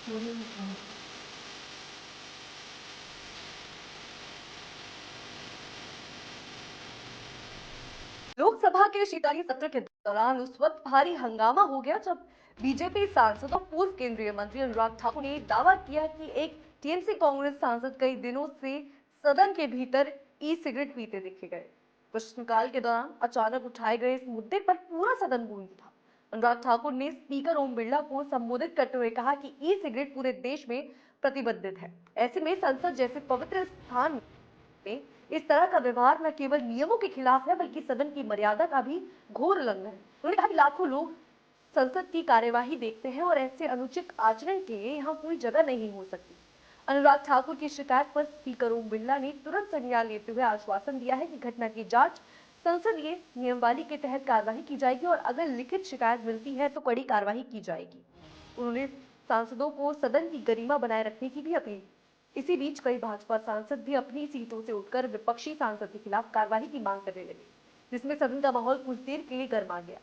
हम्म। लोकसभा के शीतकालीन सत्र के दौरान उस वक्त भारी हंगामा हो गया जब बीजेपी सांसद और पूर्व केंद्रीय मंत्री अनुराग ठाकुर ने दावा किया कि एक टीएमसी कांग्रेस सांसद कई दिनों से सदन के भीतर ई सिगरेट पीते देखे गए। प्रश्नकाल के दौरान अचानक उठाए गए इस मुद्दे पर पूरा सदन गूंज उठा। अनुराग ठाकुर ने स्पीकर ओम बिरला को संबोधित करते हुए कहा कि ई सिगरेट पूरे देश में प्रतिबंधित है। ऐसे में संसद जैसे पवित्र स्थान में इस तरह का व्यवहार न केवल नियमों के खिलाफ है बल्कि सदन की मर्यादा का भी घोर उल्लंघन है। उन्होंने कहा कि लाखों लोग संसद की कार्यवाही देखते हैं और ऐसे अनुचित आचरण के लिए यहाँ कोई जगह नहीं हो सकती। अनुराग ठाकुर की शिकायत पर स्पीकर ओम बिरला ने तुरंत संज्ञान लेते हुए आश्वासन दिया है कि घटना की जांच संसदीय नियमावली के तहत कार्यवाही की जाएगी और अगर लिखित शिकायत मिलती है तो कड़ी कार्यवाही की जाएगी। उन्होंने सांसदों को सदन की गरिमा बनाए रखने की भी अपील। इसी बीच कई भाजपा सांसद भी अपनी सीटों से उठकर विपक्षी सांसद के खिलाफ कार्रवाई की मांग करने लगे, जिसमें सदन का माहौल कुछ देर के लिए गर्मा गया।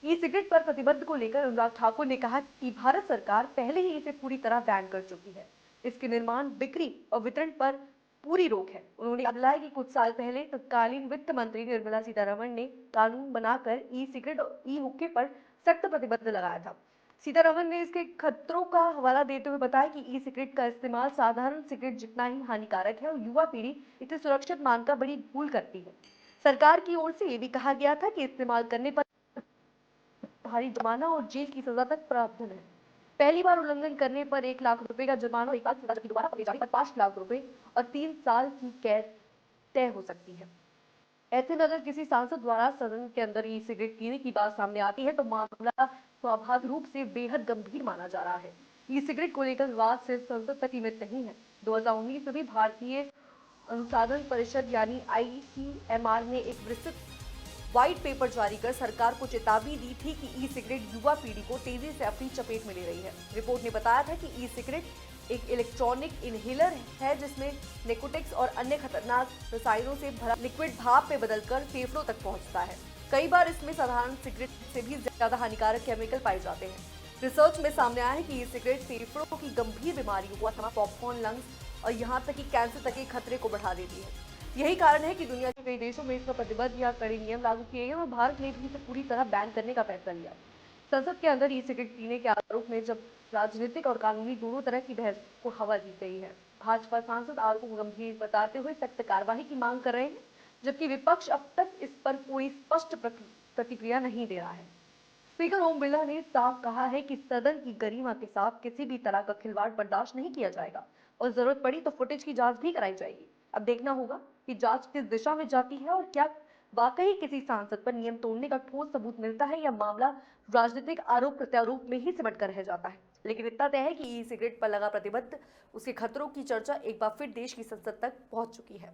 ई सिगरेट पर प्रतिबंध को लेकर अनुराग ठाकुर ने कहा कि भारत सरकार पहले ही इसे पूरी तरह बैन कर चुकी है। इसके निर्माण, बिक्री और वितरण पर पूरी रोक है। उन्होंने याद दिलाया कि कुछ साल पहले तत्कालीन वित्त मंत्री निर्मला सीतारमण ने कानून बनाकर ई सिगरेट और ई हुक्के पर सख्त प्रतिबंध लगाया था। सीतारमण ने इसके खतरों का हवाला देते हुए बताया कि ई सिगरेट का इस्तेमाल साधारण सिगरेट जितना ही हानिकारक है और युवा पीढ़ी इसे सुरक्षित मानकर बड़ी भूल करती है। सरकार की ओर से ये भी कहा गया था कि इस्तेमाल करने पर भारी जुर्माना और जेल की सजा तक प्रावधान है। पहली बार उल्लंघन करने पर 1 लाख रुपए का जुर्माना और 1 लाख सजा, जबकि दोबारा पकड़े जाने पर 5 लाख रुपए और 3 साल की कैद तय हो सकती है। ऐसे में अगर किसी सांसद द्वारा सदन के अंदर ई सिगरेट पीने की बात सामने आती है तो मामला स्वाभाविक रूप से बेहद गंभीर माना जा रहा है। ई सिगरेट को लेकर विवाद सिर्फ संसद तक सीमित नहीं है। 2019 में भी भारतीय अनुसंधान परिषद यानी आईसीएमआर ने एक विस्तृत व्हाइट पेपर जारी कर सरकार को चेतावनी दी थी कि ई सिगरेट युवा पीढ़ी को तेजी से अपनी चपेट में ले रही है। रिपोर्ट ने बताया था कि ई सिगरेट एक इलेक्ट्रॉनिक इनहेलर है जिसमें निकोटिक्स और अन्य खतरनाक रसायनों से भरा लिक्विड भाप में बदलकर फेफड़ों तक पहुंचता है। कई बार इसमें साधारण सिगरेट से भी ज्यादा हानिकारक केमिकल पाए जाते हैं। रिसर्च में सामने आया है कि ई सिगरेट फेफड़ों की गंभीर बीमारियों को पॉपकॉर्न, लंग्स और यहाँ तक कि कैंसर तक के खतरे को बढ़ा देती है। यही कारण है कि दुनिया के कई देशों में इसका प्रतिबंध या कड़े नियम लागू किए गए और भारत ने भी इसे पूरी तरह बैन करने का फैसला लिया। संसद के अंदर ई सिगरेट पीने के आरोप में जब राजनीतिक और कानूनी दोनों तरह की बहस को हवा दी गई है। भाजपा सांसद आरोपों को गंभीर बताते हुए सख्त कार्रवाई की मांग कर रहे हैं, जबकि विपक्ष अब तक इस पर कोई स्पष्ट प्रतिक्रिया नहीं दे रहा है। स्पीकर ओम बिरला ने साफ कहा है कि सदन की गरिमा के साथ किसी भी तरह का खिलवाड़ बर्दाश्त नहीं किया जाएगा और जरूरत पड़ी तो फुटेज की जांच भी कराई जाएगी। अब देखना होगा कि जांच किस दिशा में जाती है और क्या वाकई किसी सांसद पर नियम तोड़ने का ठोस सबूत मिलता है या मामला राजनीतिक आरोप प्रत्यारोप में ही सिमट कर रह जाता है। लेकिन इतना तय है कि ई सिगरेट पर लगा प्रतिबंध, उसके खतरों की चर्चा एक बार फिर देश की संसद तक पहुंच चुकी है।